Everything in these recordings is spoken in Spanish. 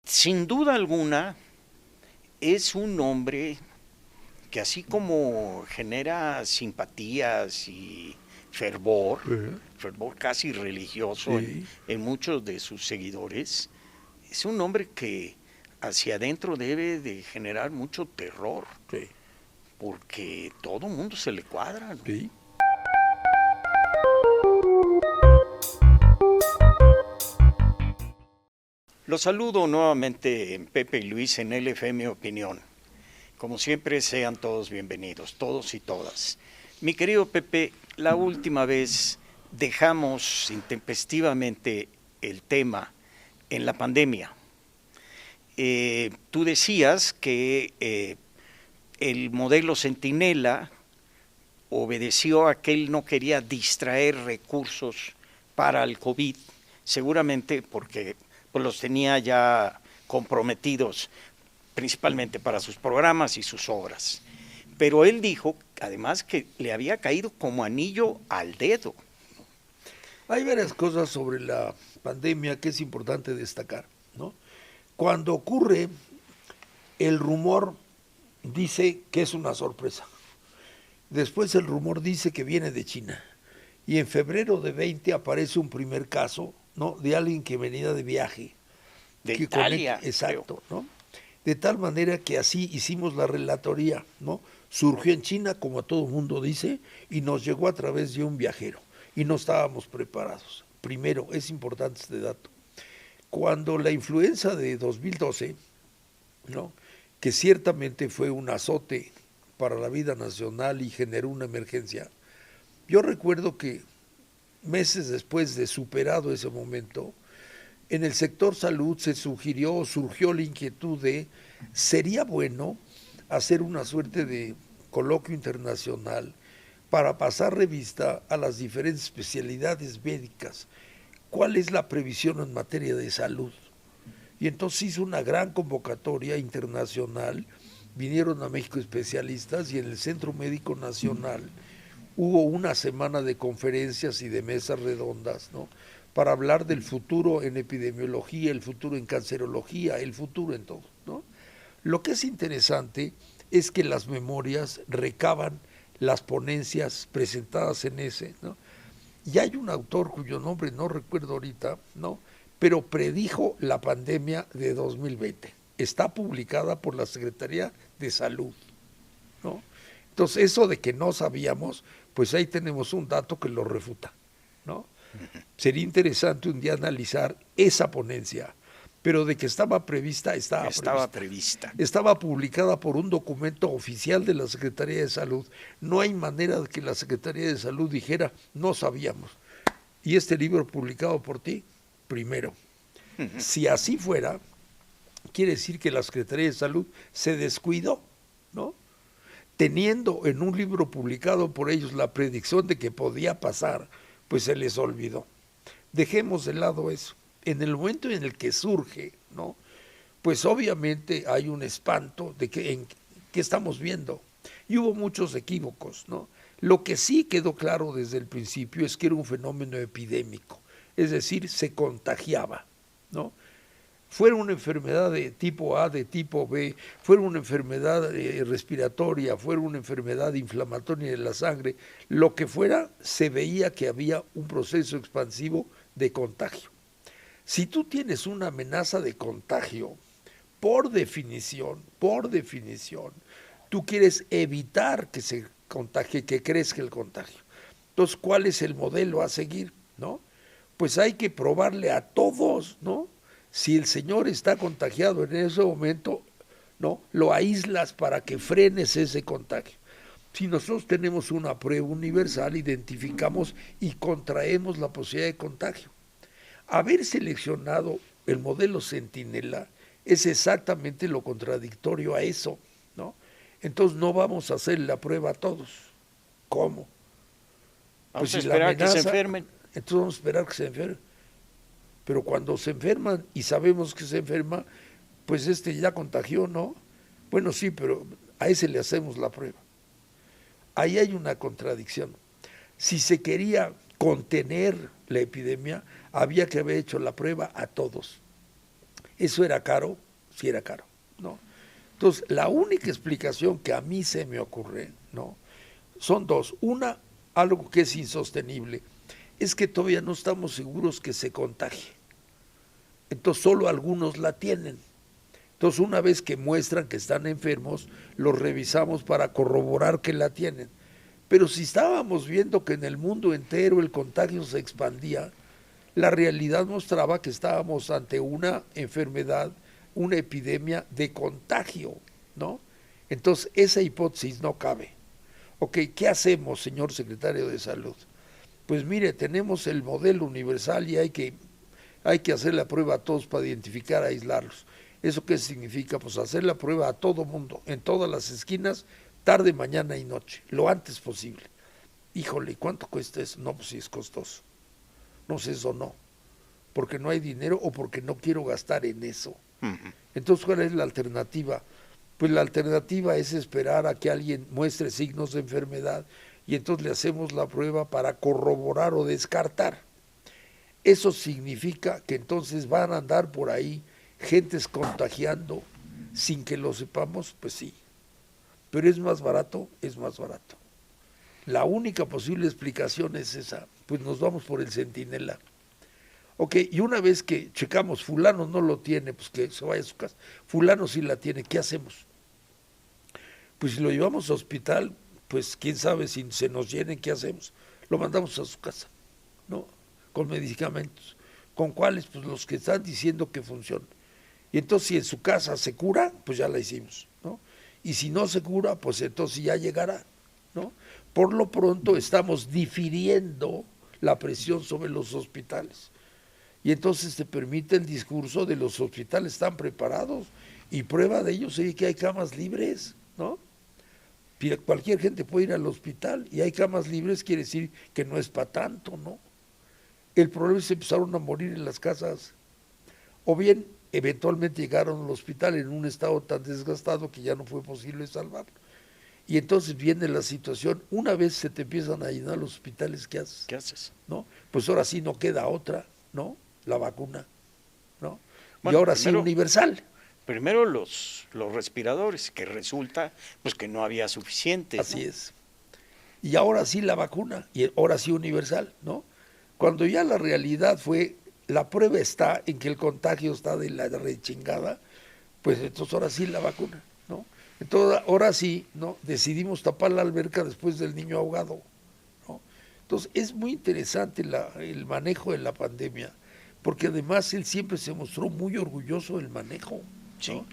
Sin duda alguna, es un hombre que así como genera simpatías y fervor, Ajá. fervor casi religioso Sí, en muchos de sus seguidores, es un hombre que hacia adentro debe de generar mucho terror, sí, porque todo mundo se le cuadra, ¿no? sí. Los saludo nuevamente en Pepe y Luis en LFM Opinión. Como siempre, sean todos bienvenidos, todos y todas. Mi querido Pepe, la última vez dejamos intempestivamente el tema en la pandemia. Tú decías que el modelo Centinela obedeció a que él no quería distraer recursos para el COVID, seguramente porque pues, los tenía ya comprometidos principalmente para sus programas y sus obras. Pero él dijo, además, que le había caído como anillo al dedo. Hay varias cosas sobre la pandemia que es importante destacar, ¿no? Cuando ocurre, el rumor dice que es una sorpresa. Después el rumor dice que viene de China. Y en febrero de 20 aparece un primer caso, ¿no? De alguien que venía de viaje, De que conecta, Italia, creo. exacto, ¿no? De tal manera que así hicimos la relatoría, ¿no? Surgió en China, como todo el mundo dice, y nos llegó a través de un viajero. Y no estábamos preparados. Primero, es importante este dato. Cuando la influenza de 2012, ¿no? Que ciertamente fue un azote para la vida nacional y generó una emergencia, yo recuerdo que meses después de superado ese momento, en el sector salud se sugirió, surgió la inquietud de, ¿sería bueno hacer una suerte de coloquio internacional para pasar revista a las diferentes especialidades médicas? ¿Cuál es la previsión en materia de salud? Y entonces hizo una gran convocatoria internacional, vinieron a México especialistas y en el Centro Médico Nacional hubo una semana de conferencias y de mesas redondas, ¿no? Para hablar del futuro en epidemiología, el futuro en cancerología, el futuro en todo, ¿no? Lo que es interesante es que las memorias recaban las ponencias presentadas en ese, ¿no? Y hay un autor cuyo nombre no recuerdo ahorita, ¿no? Pero predijo la pandemia de 2020. Está publicada por la Secretaría de Salud, ¿no? Entonces, eso de que no sabíamos, pues ahí tenemos un dato que lo refuta, ¿no? Sería interesante un día analizar esa ponencia, pero de que estaba prevista, estaba Estaba prevista. prevista. Estaba publicada por un documento oficial de la Secretaría de Salud. No hay manera de que la Secretaría de Salud dijera, no sabíamos. Y este libro publicado por ti, primero. Si así fuera, quiere decir que la Secretaría de Salud se descuidó, ¿no? Teniendo en un libro publicado por ellos la predicción de que podía pasar, pues se les olvidó. Dejemos de lado eso. En el momento en el que surge, ¿no? Pues obviamente hay un espanto de que en qué estamos viendo. Y hubo muchos equívocos, ¿no? Lo que sí quedó claro desde el principio es que era un fenómeno epidémico, es decir, se contagiaba, ¿no? Fuera una enfermedad de tipo A, de tipo B, fuera una enfermedad respiratoria, fuera una enfermedad inflamatoria de la sangre, lo que fuera, se veía que había un proceso expansivo de contagio. Si tú tienes una amenaza de contagio, por definición, tú quieres evitar que se contagie, que crezca el contagio. Entonces, ¿cuál es el modelo a seguir? ¿No? Pues hay que probarle a todos, ¿no? Si el señor está contagiado en ese momento, ¿no? Lo aíslas para que frenes ese contagio. Si nosotros tenemos una prueba universal, identificamos y contraemos la posibilidad de contagio. Haber seleccionado el modelo Centinela es exactamente lo contradictorio a eso, ¿no? Entonces no vamos a hacer la prueba a todos. ¿Cómo? Pues Vamos a si la esperar a que se amenaza, enfermen. entonces vamos a esperar que se enferme. Pero cuando se enferman y sabemos que se enferma, pues ya contagió, ¿no? Bueno, sí, pero a ese le hacemos la prueba. Ahí hay una contradicción. Si se quería contener la epidemia, había que haber hecho la prueba a todos. ¿Eso era caro? Sí era caro, ¿no? Entonces, la única explicación que a mí se me ocurre, ¿no? Son dos. Una, algo que es insostenible, es que todavía no estamos seguros que se contagie. Entonces, solo algunos la tienen. Entonces, una vez que muestran que están enfermos, los revisamos para corroborar que la tienen. Pero si estábamos viendo que en el mundo entero el contagio se expandía, la realidad mostraba que estábamos ante una enfermedad, una epidemia de contagio, ¿no? Entonces, esa hipótesis no cabe. Ok, ¿qué hacemos, señor secretario de Salud? Pues mire, tenemos el modelo universal y hay que hacer la prueba a todos para identificar, aislarlos. ¿Eso qué significa? Pues hacer la prueba a todo mundo, en todas las esquinas, tarde, mañana y noche, lo antes posible. Híjole, ¿cuánto cuesta eso? No, pues sí es costoso. No sé, eso no, porque no hay dinero o porque no quiero gastar en eso. Entonces, ¿cuál es la alternativa? Pues la alternativa es esperar a que alguien muestre signos de enfermedad y entonces le hacemos la prueba para corroborar o descartar. Eso significa que entonces van a andar por ahí gentes contagiando sin que lo sepamos, pues sí. Pero es más barato, es más barato. La única posible explicación es esa, pues nos vamos por el centinela. Ok, y una vez que checamos, fulano no lo tiene, pues que se vaya a su casa. Fulano sí la tiene, ¿qué hacemos? Pues si lo llevamos a hospital, pues quién sabe si se nos llenen, ¿qué hacemos? Lo mandamos a su casa, ¿no? Con medicamentos. ¿Con cuáles? Pues los que están diciendo que funcionan. Y entonces si en su casa se cura, pues ya la hicimos, ¿no? Y si no se cura, pues entonces ya llegará, ¿no? Por lo pronto estamos difiriendo la presión sobre los hospitales. Y entonces te permite el discurso de los hospitales están preparados y prueba de ello es que hay camas libres, ¿no? Cualquier gente puede ir al hospital y hay camas libres, quiere decir que no es para tanto, ¿no? El problema es que empezaron a morir en las casas, o bien eventualmente llegaron al hospital en un estado tan desgastado que ya no fue posible salvarlo. Y entonces viene la situación, una vez se te empiezan a llenar los hospitales, ¿qué haces? ¿Qué haces? ¿No? Pues ahora sí no queda otra, ¿no? La vacuna, ¿no? Bueno, y ahora sí universal. Primero los respiradores, que resulta pues que no había suficientes. Así es. Y ahora sí la vacuna, y ahora sí universal, ¿no? Cuando ya la realidad fue, la prueba está en que el contagio está de la rechingada, pues entonces ahora sí la vacuna, ¿no? Entonces ahora sí, ¿no? Decidimos tapar la alberca después del niño ahogado, ¿no? Entonces es muy interesante el manejo de la pandemia, porque además él siempre se mostró muy orgulloso del manejo, ¿no? Sí.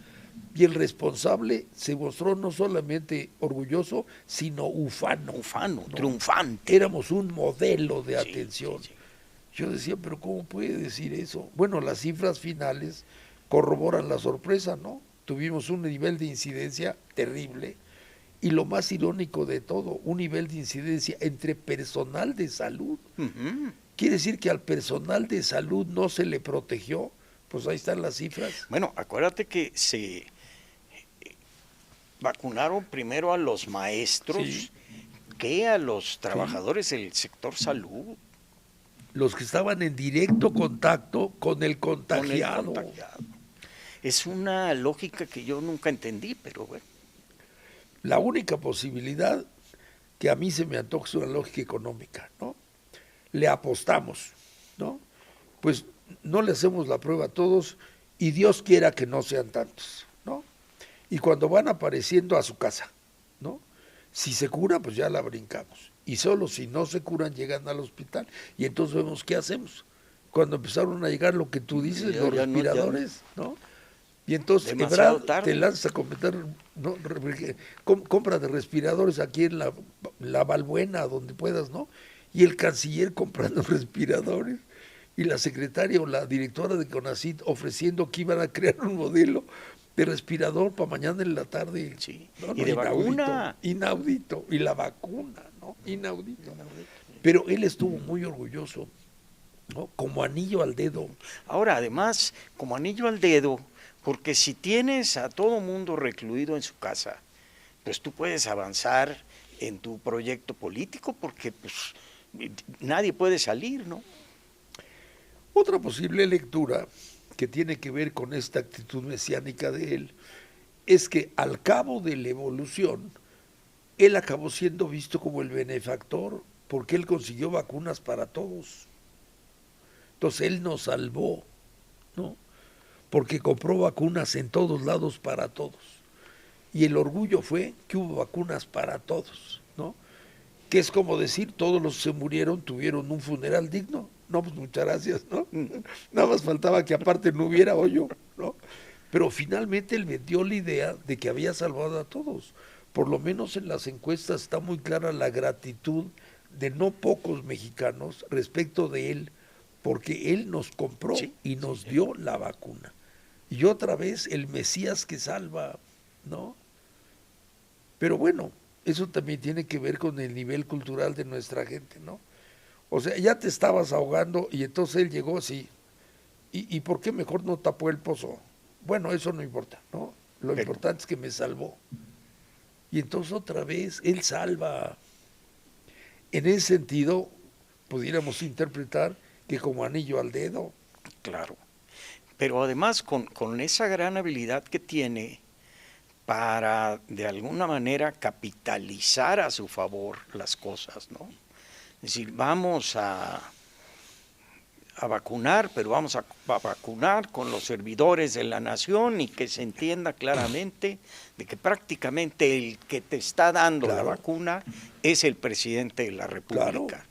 Y el responsable se mostró no solamente orgulloso, sino ufano. Ufano, ¿no? triunfante. Éramos un modelo de atención. Sí. Yo decía, pero ¿cómo puede decir eso? Bueno, las cifras finales corroboran la sorpresa, ¿no? Tuvimos un nivel de incidencia terrible y lo más irónico de todo, un nivel de incidencia entre personal de salud. Quiere decir que al personal de salud no se le protegió. Pues ahí están las cifras. Bueno, acuérdate que se vacunaron primero a los maestros que a los trabajadores del sector salud. Los que estaban en directo contacto con el contagiado. Es una lógica que yo nunca entendí, pero bueno. La única posibilidad que a mí se me antoja es una lógica económica, ¿no? Le apostamos, ¿no? Pues no le hacemos la prueba a todos y Dios quiera que no sean tantos, ¿no? Y cuando van apareciendo a su casa, ¿no? Si se cura, pues ya la brincamos. Y solo si no se curan, llegan al hospital. Y entonces vemos qué hacemos. Cuando empezaron a llegar lo que tú dices, los respiradores, ¿no? Y entonces Ebrard te lanza a comentar, ¿no? Compra de respiradores aquí en la Balbuena, donde puedas, ¿no? Y el canciller comprando respiradores. Y la secretaria o la directora de CONACYT ofreciendo que iban a crear un modelo de respirador para mañana en la tarde. Sí. No, y de vacuna. Inaudito. Y la vacuna, ¿no? Inaudito. Pero él estuvo muy orgulloso, ¿no? Como anillo al dedo. Ahora, además, como anillo al dedo, porque si tienes a todo mundo recluido en su casa, pues tú puedes avanzar en tu proyecto político porque pues nadie puede salir, ¿no? Otra posible lectura que tiene que ver con esta actitud mesiánica de él, es que al cabo de la evolución, él acabó siendo visto como el benefactor, porque él consiguió vacunas para todos. Entonces él nos salvó, ¿no? Porque compró vacunas en todos lados para todos. Y el orgullo fue que hubo vacunas para todos, ¿no? Que es como decir, todos los que se murieron tuvieron un funeral digno. No, pues muchas gracias, ¿no? Nada más faltaba que aparte no hubiera hoyo, ¿no? Pero finalmente él vendió la idea de que había salvado a todos. Por lo menos en las encuestas está muy clara la gratitud de no pocos mexicanos respecto de él, porque él nos compró y nos dio la vacuna. Y otra vez el Mesías que salva, ¿no? Pero bueno, eso también tiene que ver con el nivel cultural de nuestra gente, ¿no? O sea, ya te estabas ahogando y entonces él llegó así. ¿Y por qué mejor no tapó el pozo? Bueno, eso no importa, ¿no? Lo importante es que me salvó. Y entonces otra vez él salva. En ese sentido, pudiéramos interpretar que como anillo al dedo. Claro. Pero además con esa gran habilidad que tiene para de alguna manera capitalizar a su favor las cosas, ¿no? Es decir, vamos a vacunar, pero vamos a vacunar con los servidores de la nación y que se entienda claramente de que prácticamente el que te está dando la vacuna es el presidente de la República.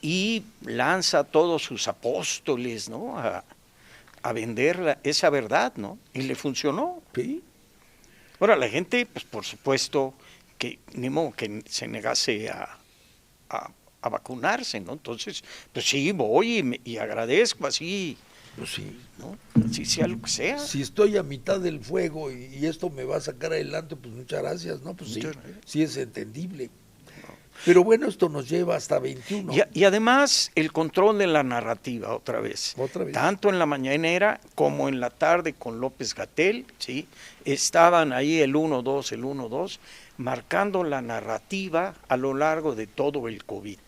Y lanza a todos sus apóstoles, ¿no? A vender esa verdad, ¿no? Y le funcionó. Sí. Ahora, la gente, pues por supuesto, que ni modo que se negase a vacunarse, ¿no? Entonces, pues sí, voy y agradezco así, pues sí, ¿no? Así sea lo que sea. Si estoy a mitad del fuego y esto me va a sacar adelante, pues muchas gracias, ¿no? Pues sí, sí es entendible. Pero bueno, esto nos lleva hasta 21. Y además el control de la narrativa, otra vez. Tanto en la mañanera como en la tarde con López-Gatell, ¿sí? Estaban ahí el 1-2, marcando la narrativa a lo largo de todo el COVID.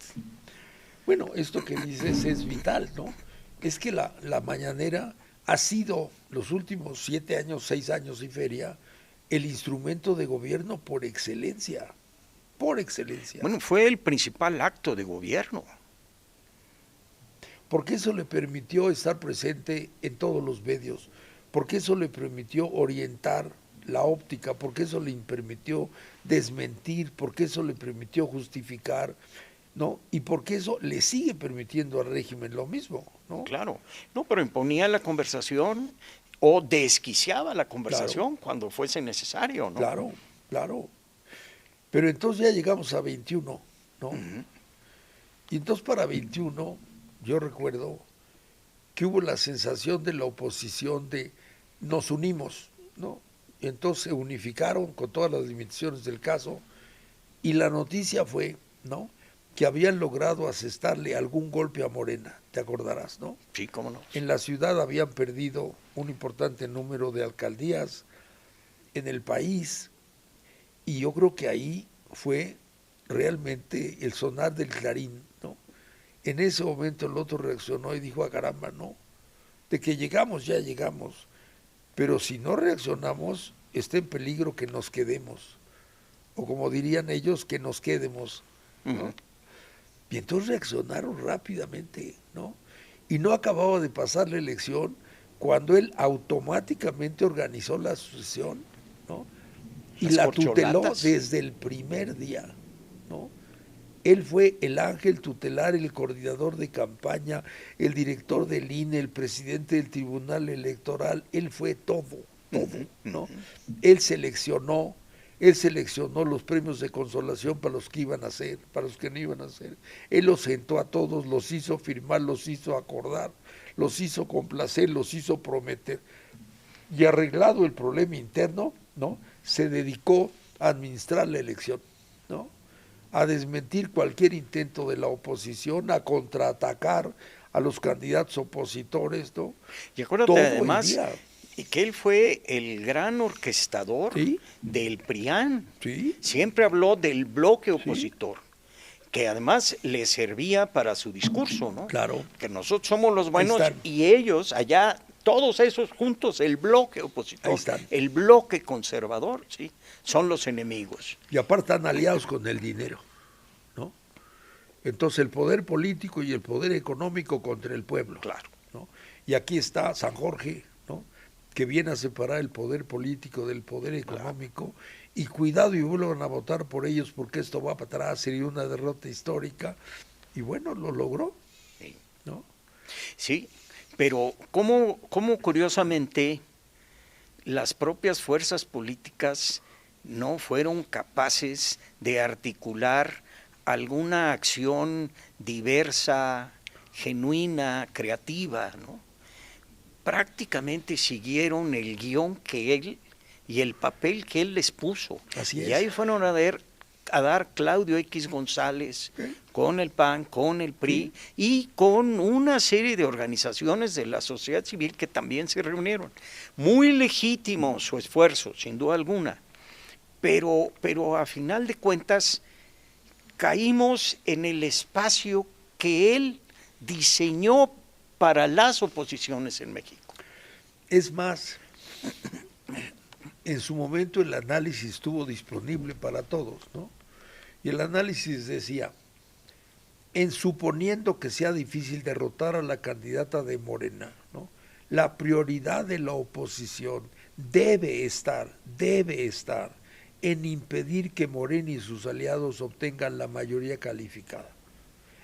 Bueno, esto que dices es vital, ¿no? Es que la mañanera ha sido los últimos 7 años, 6 años y feria, el instrumento de gobierno por excelencia. Por excelencia. Bueno, fue el principal acto de gobierno. Porque eso le permitió estar presente en todos los medios, porque eso le permitió orientar la óptica, porque eso le permitió desmentir, porque eso le permitió justificar, ¿no? Y porque eso le sigue permitiendo al régimen lo mismo, ¿no? Claro, no, pero imponía la conversación o desquiciaba la conversación cuando fuese necesario, ¿no? Claro, claro. Pero entonces ya llegamos a 21, ¿no? Y entonces para 21, yo recuerdo que hubo la sensación de la oposición de nos unimos, ¿no? Y entonces se unificaron con todas las limitaciones del caso y la noticia fue, ¿no?, que habían logrado asestarle algún golpe a Morena, te acordarás, ¿no? Sí, cómo no. En la ciudad habían perdido un importante número de alcaldías en el país. Y yo creo que ahí fue realmente el sonar del clarín, ¿no? En ese momento el otro reaccionó y dijo, caramba, no, de que llegamos, ya llegamos, pero si no reaccionamos, está en peligro que nos quedemos, o como dirían ellos, que nos quedemos, ¿no? Y entonces reaccionaron rápidamente, ¿no? Y no acababa de pasar la elección cuando él automáticamente organizó la sucesión, ¿no? Y la tuteló desde el primer día, ¿no? Él fue el ángel tutelar, el coordinador de campaña, el director del INE, el presidente del Tribunal Electoral, él fue todo, ¿no? Él seleccionó los premios de consolación para los que iban a ser, para los que no iban a ser. Él los sentó a todos, los hizo firmar, los hizo acordar, los hizo complacer, los hizo prometer. Y arreglado el problema interno, ¿no?, se dedicó a administrar la elección, ¿no?, a desmentir cualquier intento de la oposición, a contraatacar a los candidatos opositores, ¿no? Y acuérdate todo además que él fue el gran orquestador del PRIAN. ¿Sí? Siempre habló del bloque opositor, que además le servía para su discurso, ¿no? Claro. Que nosotros somos los buenos y ellos allá todos esos juntos, el bloque opositor, Ahí están. el bloque conservador, sí, son los enemigos. Y aparte están aliados con el dinero, ¿no? Entonces el poder político y el poder económico contra el pueblo. Claro. ¿No? Y aquí está San Jorge, ¿no? Que viene a separar el poder político del poder económico. Claro. Y cuidado y vuelvan a votar por ellos porque esto va para atrás, sería una derrota histórica. Y bueno, lo logró, Sí. ¿no? Sí, pero cómo curiosamente las propias fuerzas políticas no fueron capaces de articular alguna acción diversa, genuina, creativa, ¿no? Prácticamente siguieron el guión que él y el papel que él les puso. Así es. Y ahí fueron a dar Claudio X González con el PAN, con el PRI y con una serie de organizaciones de la sociedad civil que también se reunieron. Muy legítimo su esfuerzo, sin duda alguna, pero a final de cuentas caímos en el espacio que él diseñó para las oposiciones en México. Es más, en su momento el análisis estuvo disponible para todos, ¿no? Y el análisis decía, en suponiendo que sea difícil derrotar a la candidata de Morena, ¿no? La prioridad de la oposición debe estar en impedir que Morena y sus aliados obtengan la mayoría calificada.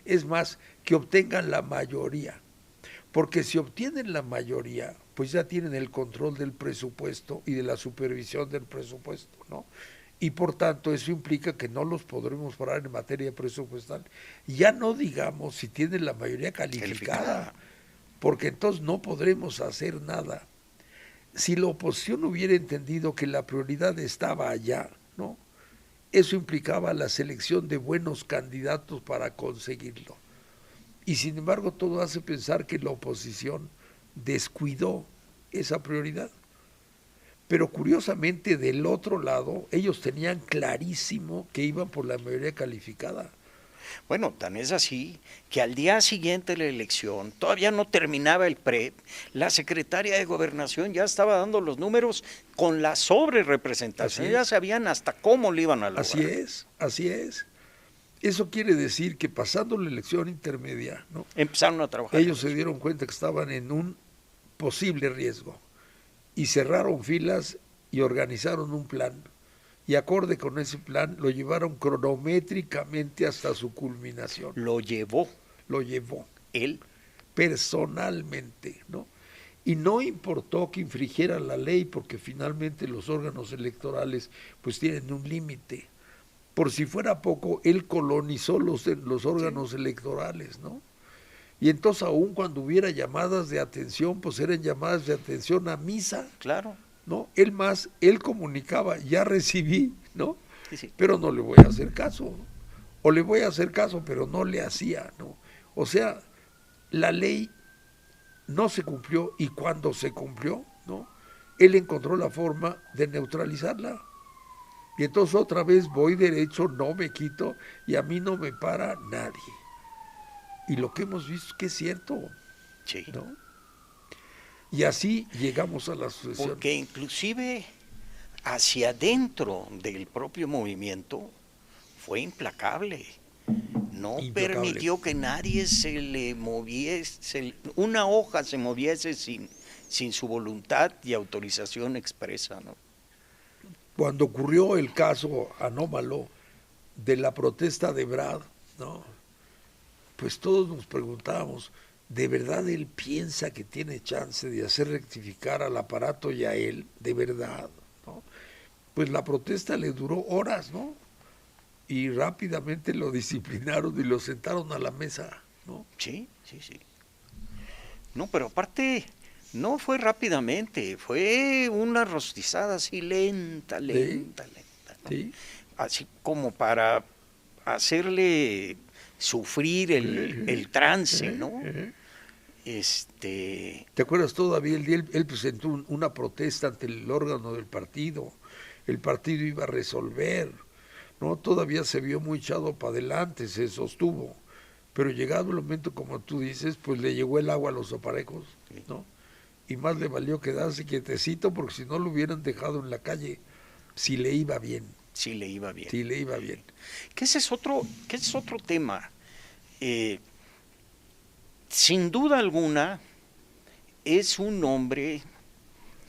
Es más, que obtengan la mayoría. Porque si obtienen la mayoría, pues ya tienen el control del presupuesto y de la supervisión del presupuesto, ¿no? Y por tanto eso implica que no los podremos parar en materia presupuestal. Ya no digamos si tienen la mayoría calificada, porque entonces no podremos hacer nada. Si la oposición hubiera entendido que la prioridad estaba allá, ¿no? Eso implicaba la selección de buenos candidatos para conseguirlo. Y sin embargo todo hace pensar que la oposición descuidó esa prioridad. Pero curiosamente del otro lado ellos tenían clarísimo que iban por la mayoría calificada. Bueno, tan es así que al día siguiente de la elección, todavía no terminaba el PREP, la secretaria de Gobernación ya estaba dando los números con la sobrerepresentación, ya sabían hasta cómo lo iban a lograr. Así es. Eso quiere decir que pasando la elección intermedia, ¿no? Empezaron a trabajar. Ellos se dieron cuenta que estaban en un posible riesgo y cerraron filas y organizaron un plan. Y acorde con ese plan, lo llevaron cronométricamente hasta su culminación. Lo llevó. Él. Personalmente, ¿no? Y no importó que infringiera la ley, porque finalmente los órganos electorales pues tienen un límite. Por si fuera poco, él colonizó los órganos electorales, ¿no? Y entonces aún cuando hubiera llamadas de atención, pues eran llamadas de atención a misa. Claro. ¿No? Él comunicaba, ya recibí, ¿no? Sí. Pero no le voy a hacer caso. O le voy a hacer caso, pero no le hacía, ¿no? O sea, la ley no se cumplió y cuando se cumplió, ¿no? Él encontró la forma de neutralizarla. Y entonces otra vez voy derecho, no me quito y a mí no me para nadie. Y lo que hemos visto es que es cierto, sí. ¿no? Y así llegamos a la sucesión. Porque inclusive hacia adentro del propio movimiento fue implacable. No permitió que nadie se le moviese, una hoja se moviese sin su voluntad y autorización expresa, ¿no? Cuando ocurrió el caso anómalo de la protesta de Brad, ¿no? Pues todos nos preguntábamos, ¿de verdad él piensa que tiene chance de hacer rectificar al aparato y a él? ¿De verdad? ¿No? Pues la protesta le duró horas, ¿no? Y rápidamente lo disciplinaron y lo sentaron a la mesa, ¿no? Sí. No, pero aparte, no fue rápidamente, fue una rostizada así lenta, ¿no? Sí. Así como para hacerle sufrir el trance, ¿no? ¿Te acuerdas todavía el día? Él presentó una protesta ante el órgano del partido. El partido iba a resolver, ¿no? Todavía se vio muy echado para adelante, se sostuvo. Pero llegado el momento, como tú dices, pues le llegó el agua a los aparejos, ¿no? y más le valió quedarse quietecito porque si no lo hubieran dejado en la calle, si le iba bien. Sí le iba bien. Si le iba bien. Que ese es otro tema. Sin duda alguna, es un hombre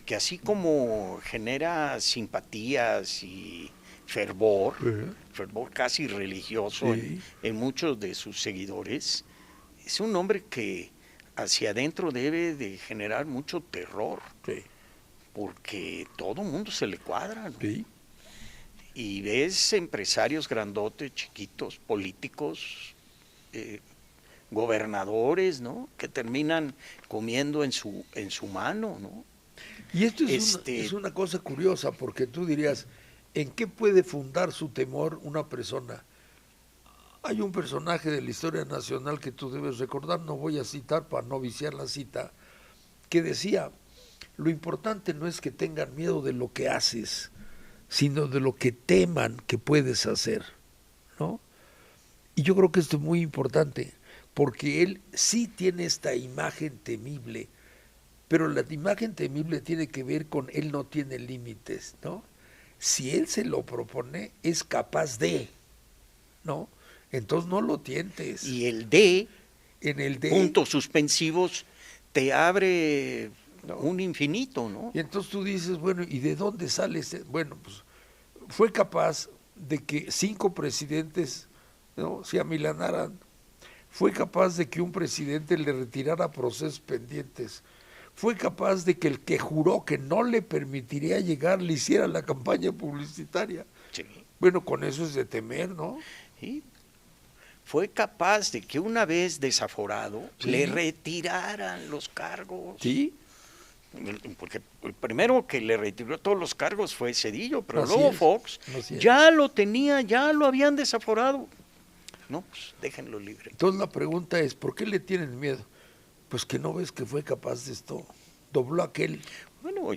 que así como genera simpatías y fervor, fervor casi religioso Sí. en muchos de sus seguidores, es un hombre que hacia adentro debe de generar mucho terror, Sí. porque todo mundo se le cuadra, ¿no? Sí. Y ves empresarios grandotes, chiquitos, políticos, gobernadores, ¿no? Que terminan comiendo en su mano, ¿no? Y esto es una cosa curiosa, porque tú dirías, ¿en qué puede fundar su temor una persona? Hay un personaje de la historia nacional que tú debes recordar, no voy a citar para no viciar la cita, que decía, lo importante no es que tengan miedo de lo que haces, sino de lo que teman que puedes hacer, ¿no? Y yo creo que esto es muy importante, porque él sí tiene esta imagen temible, pero la imagen temible tiene que ver con él no tiene límites, ¿no? Si él se lo propone, es capaz de, ¿no? Entonces no lo tientes. Y el D, En el de puntos suspensivos, te abre ¿no? un infinito, ¿no? Y entonces tú dices, bueno, ¿y de dónde sale ese? Bueno, pues fue capaz de que 5 presidentes, ¿no?, se amilanaran. Fue capaz de que un presidente le retirara procesos pendientes. Fue capaz de que el que juró que no le permitiría llegar le hiciera la campaña publicitaria. Sí. Bueno, con eso es de temer, ¿no? Sí. Fue capaz de que una vez desaforado Sí. le retiraran los cargos. Sí. Porque el primero que le retiró todos los cargos fue Zedillo, pero Así luego es, Fox así es. ya lo tenía, ya lo habían desaforado. No, pues déjenlo libre. Entonces la pregunta es, ¿por qué le tienen miedo? Pues que no ves que fue capaz de esto. Dobló aquel. Bueno,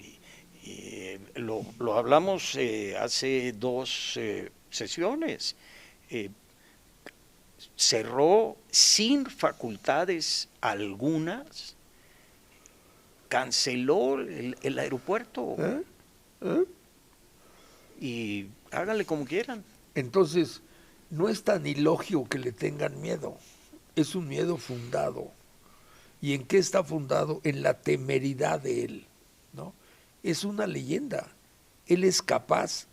lo hablamos hace 2 sesiones. Cerró sin facultades algunas, canceló el aeropuerto y háganle como quieran. Entonces, no es tan ilógico que le tengan miedo. Es un miedo fundado. ¿Y en qué está fundado? En la temeridad de él, ¿no? Es una leyenda. Él es capaz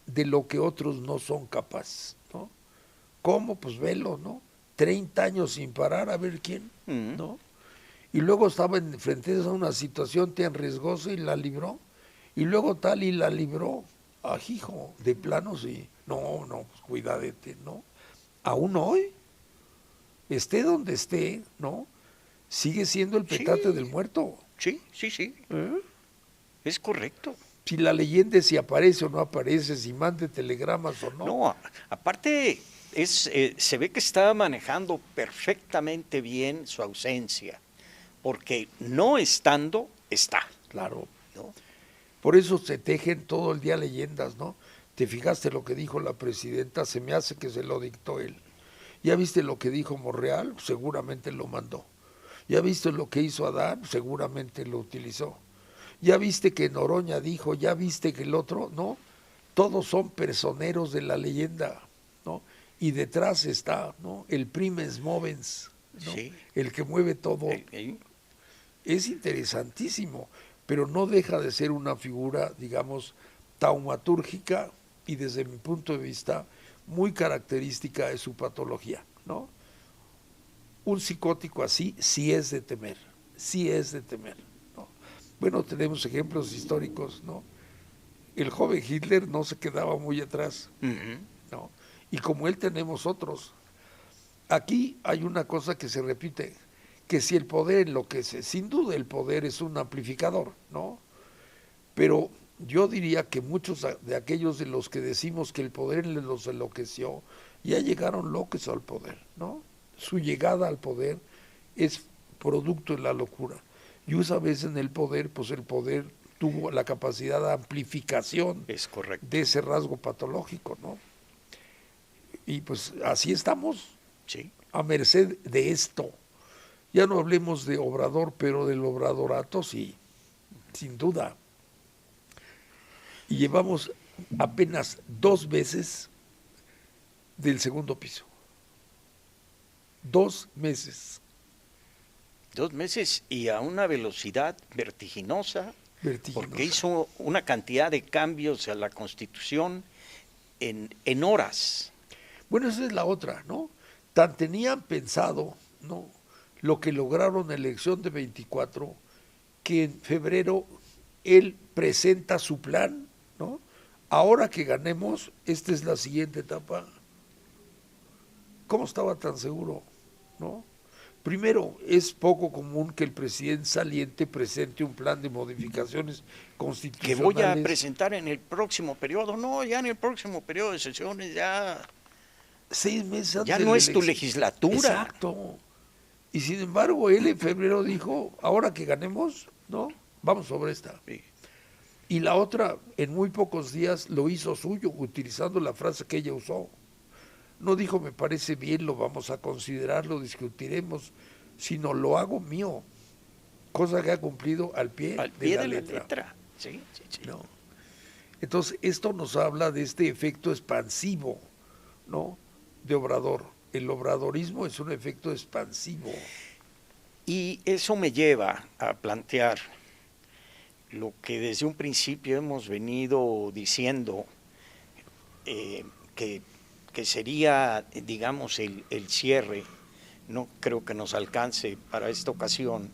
de lo que otros no son capaces, ¿no? ¿Cómo? Pues velo, ¿no? 30 años sin parar, a ver quién, ¿no? Y luego estaba frente a una situación tan riesgosa y la libró. Y luego tal y la libró. Hijo, de plano sí. No, pues cuidadete, ¿no? Aún hoy, esté donde esté, ¿no? Sigue siendo el petate Sí, del muerto. sí. Es correcto. Si la leyenda es si aparece o no aparece, si mande telegramas o no. No, aparte se ve que está manejando perfectamente bien su ausencia, porque no estando, está. Claro. ¿No? Por eso se tejen todo el día leyendas, ¿no? ¿Te fijaste lo que dijo la presidenta? Se me hace que se lo dictó él. ¿Ya viste lo que dijo Monreal? Seguramente lo mandó. ¿Ya viste lo que hizo Adán? Seguramente lo utilizó. ¿Ya viste que Noroña dijo? ¿Ya viste que el otro? No. Todos son personeros de la leyenda, ¿no? Y detrás está, ¿no?, el primes movens, ¿no? Sí. El que mueve todo. Es interesantísimo, pero no deja de ser una figura, digamos, taumatúrgica y desde mi punto de vista muy característica de su patología, ¿no? Un psicótico así sí es de temer, ¿no? Bueno, tenemos ejemplos históricos, ¿no? El joven Hitler no se quedaba muy atrás, ¿no? Y como él tenemos otros. Aquí hay una cosa que se repite, que si el poder enloquece, sin duda el poder es un amplificador, ¿no? Pero yo diría que muchos de aquellos de los que decimos que el poder los enloqueció, ya llegaron locos al poder, ¿no? Su llegada al poder es producto de la locura. Y una vez en el poder, pues el poder tuvo la capacidad de amplificación Es correcto. de ese rasgo patológico, ¿no? Y pues así estamos, Sí. a merced de esto. Ya no hablemos de Obrador, pero del obradorato sí. sin duda. Y llevamos apenas 2 meses del segundo piso. 2 meses. 2 meses y a una velocidad vertiginosa, porque hizo una cantidad de cambios a la Constitución en horas. Bueno, esa es la otra, ¿no? Tan tenían pensado, ¿no?, lo que lograron en la elección de 24, que en febrero él presenta su plan, ¿no? Ahora que ganemos, esta es la siguiente etapa. ¿Cómo estaba tan seguro, no? Primero, es poco común que el presidente saliente presente un plan de modificaciones constitucionales. Que voy a presentar en el próximo periodo. No, ya en el próximo periodo de sesiones ya... 6 meses antes ya no es tu legislatura. Exacto. Y sin embargo, él en febrero dijo, ahora que ganemos, ¿no?, vamos sobre esta. Sí. Y la otra, en muy pocos días, lo hizo suyo, utilizando la frase que ella usó. No dijo, me parece bien, lo vamos a considerar, lo discutiremos, sino lo hago mío, cosa que ha cumplido al pie de la letra. Sí, sí, sí. ¿No? Entonces, esto nos habla de este efecto expansivo, ¿no?, de Obrador. El obradorismo es un efecto expansivo. Y eso me lleva a plantear lo que desde un principio hemos venido diciendo, que sería, digamos, el cierre. No creo que nos alcance para esta ocasión,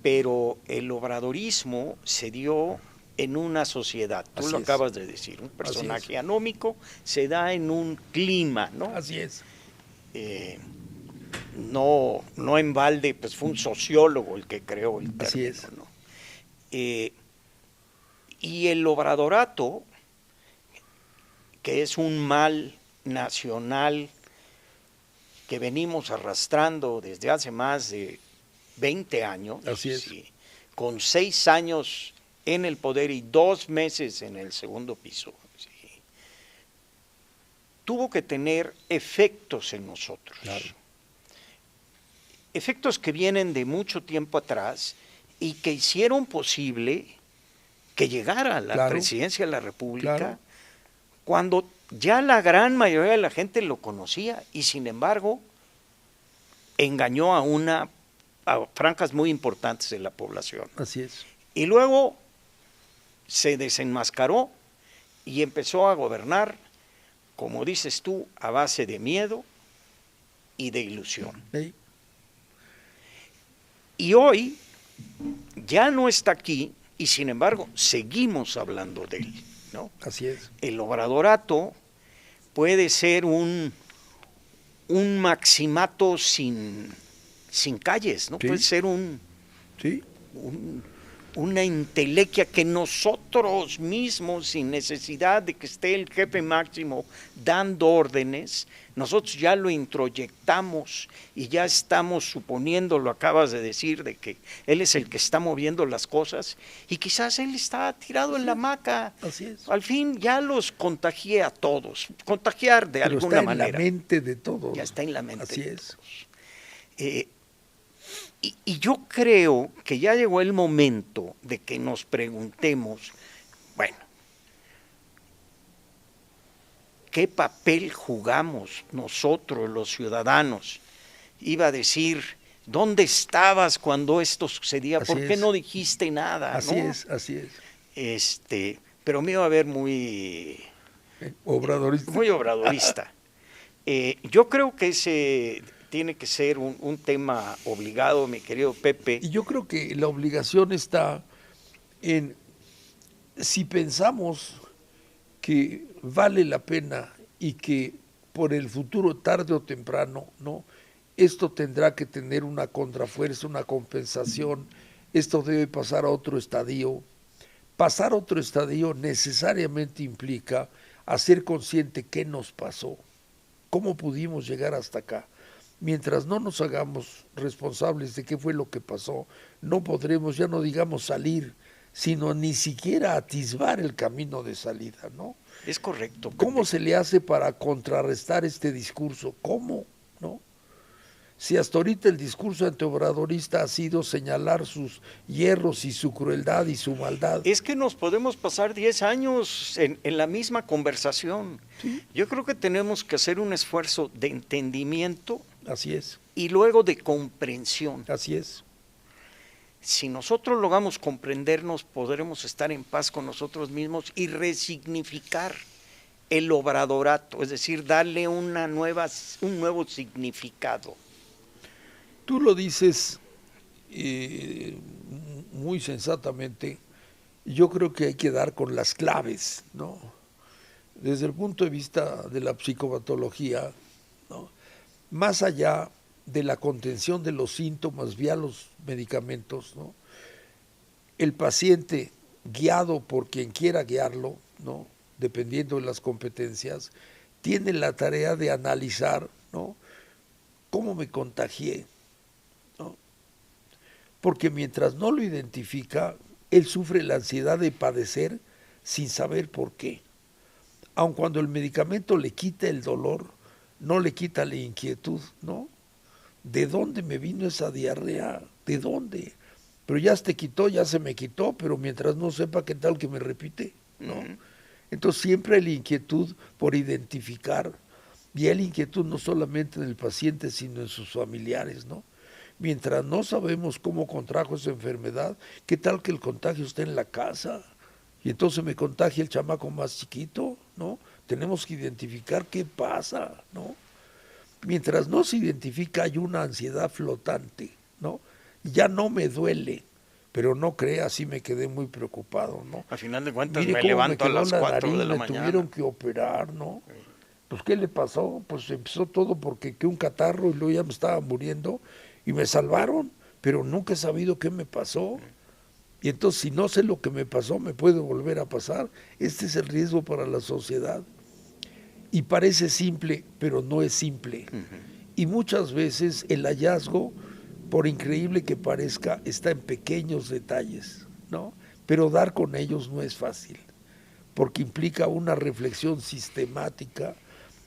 pero el obradorismo se dio en una sociedad. Tú lo acabas de decir, un personaje anómico se da en un clima, ¿no? Así es. No en balde, pues fue un sociólogo el que creó el término. Así es. ¿No? Y el obradorato, que es un mal nacional que venimos arrastrando desde hace más de 20 años, así es, ¿sí?, con 6 años en el poder y 2 meses en el segundo piso, ¿sí?, tuvo que tener efectos en nosotros. Claro. Efectos que vienen de mucho tiempo atrás y que hicieron posible que llegara a la presidencia de la República cuando ya la gran mayoría de la gente lo conocía y sin embargo engañó a franjas muy importantes de la población. Así es. Y luego se desenmascaró y empezó a gobernar, como dices tú, a base de miedo y de ilusión. Sí. Y hoy ya no está aquí y sin embargo seguimos hablando de él, ¿no? Así es. El obradorato puede ser un maximato sin calles, ¿no? Sí. Puede ser una entelequia que nosotros mismos, sin necesidad de que esté el jefe máximo dando órdenes, nosotros ya lo introyectamos y ya estamos suponiendo, lo acabas de decir, de que él es el que está moviendo las cosas y quizás él está tirado en la hamaca. Así es. Al fin ya los contagié a todos, contagiar de Pero alguna está manera. en la mente de todos. Ya está en la mente. Así de es. todos. Y yo creo que ya llegó el momento de que nos preguntemos, bueno, ¿qué papel jugamos nosotros los ciudadanos? Iba a decir, ¿dónde estabas cuando esto sucedía? ¿Por qué no dijiste nada? Así ¿no? es, así es. Pero me iba a ver muy obradorista. Muy obradorista. Yo creo que ese tiene que ser un tema obligado, mi querido Pepe. Y yo creo que la obligación está en, si pensamos que vale la pena y que por el futuro, tarde o temprano, ¿no?, esto tendrá que tener una contrafuerza, una compensación, esto debe pasar a otro estadio. Pasar a otro estadio necesariamente implica hacer consciente qué nos pasó, cómo pudimos llegar hasta acá. Mientras no nos hagamos responsables de qué fue lo que pasó, no podremos, ya no digamos salir, sino ni siquiera atisbar el camino de salida, ¿no? Es correcto. ¿Cómo se le hace para contrarrestar este discurso? ¿Cómo? ¿No? Si hasta ahorita el discurso antiobradorista ha sido señalar sus hierros y su crueldad y su maldad. Es que nos podemos pasar 10 años en la misma conversación. ¿Sí? Yo creo que tenemos que hacer un esfuerzo de entendimiento. Así es. Y luego de comprensión. Así es. Si nosotros logramos comprendernos, podremos estar en paz con nosotros mismos y resignificar el obradorato, es decir, darle un nuevo significado. Tú lo dices muy sensatamente. Yo creo que hay que dar con las claves, ¿no? Desde el punto de vista de la psicopatología, ¿no? Más allá de la contención de los síntomas vía los medicamentos, ¿no? El paciente, guiado por quien quiera guiarlo, ¿no? Dependiendo de las competencias, tiene la tarea de analizar, ¿no? ¿Cómo me contagié? ¿No? Porque mientras no lo identifica, él sufre la ansiedad de padecer sin saber por qué. Aun cuando el medicamento le quita el dolor, no le quita la inquietud, ¿no? ¿De dónde me vino esa diarrea? ¿De dónde? Pero ya se quitó, ya se me quitó, pero mientras no sepa qué tal que me repite, ¿no? Entonces siempre hay la inquietud por identificar, y hay la inquietud no solamente en el paciente, sino en sus familiares, ¿no? Mientras no sabemos cómo contrajo esa enfermedad, ¿qué tal que el contagio está en la casa? Y entonces me contagia el chamaco más chiquito, ¿no? Tenemos que identificar qué pasa, ¿no? Mientras no se identifica hay una ansiedad flotante, ¿no? Ya no me duele, pero no crea, sí me quedé muy preocupado, ¿no? Al final de cuentas Mire me cómo levanto a las 4 de la me mañana. tuvieron que operar, ¿no? Pues ¿qué le pasó? Pues empezó todo porque que un catarro y luego ya me estaba muriendo y me salvaron, pero nunca he sabido qué me pasó. Y entonces si no sé lo que me pasó, me puede volver a pasar. Este es el riesgo para la sociedad. Y parece simple, pero no es simple. Y muchas veces el hallazgo, por increíble que parezca, está en pequeños detalles, ¿no? Pero dar con ellos no es fácil, porque implica una reflexión sistemática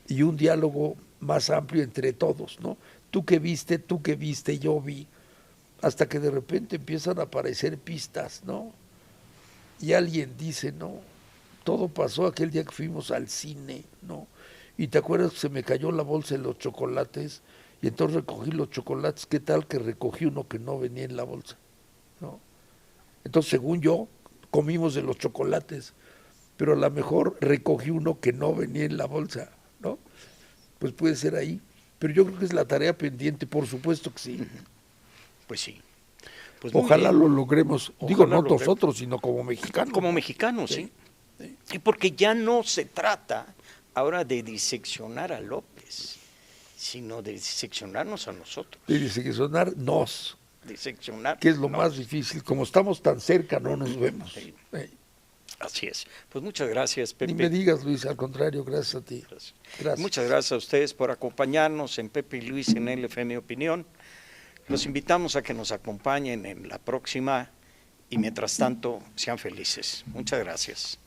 y un diálogo más amplio entre todos, ¿no? Tú que viste, yo vi, hasta que de repente empiezan a aparecer pistas, ¿no? Y alguien dice, no, todo pasó aquel día que fuimos al cine, ¿no? Y te acuerdas que se me cayó la bolsa de los chocolates y entonces recogí los chocolates, ¿qué tal que recogí uno que no venía en la bolsa? ¿No? Entonces, según yo, comimos de los chocolates, pero a lo mejor recogí uno que no venía en la bolsa, ¿no? Pues puede ser ahí, pero yo creo que es la tarea pendiente, por supuesto que sí. Pues sí. Pues ojalá lo logremos, ojalá digo, no nosotros, sino como mexicanos. Como mexicanos, sí. Y porque ya no se trata ahora de diseccionar a López, sino de diseccionarnos a nosotros. De diseccionarnos. Diseccionar. Que es lo más difícil. Como estamos tan cerca, no nos vemos. Sí. Así es. Pues muchas gracias, Pepe. Ni me digas, Luis, al contrario, gracias a ti. Gracias. Muchas gracias a ustedes por acompañarnos en Pepe y Luis en LFM Opinión. Los invitamos a que nos acompañen en la próxima y mientras tanto sean felices. Muchas gracias.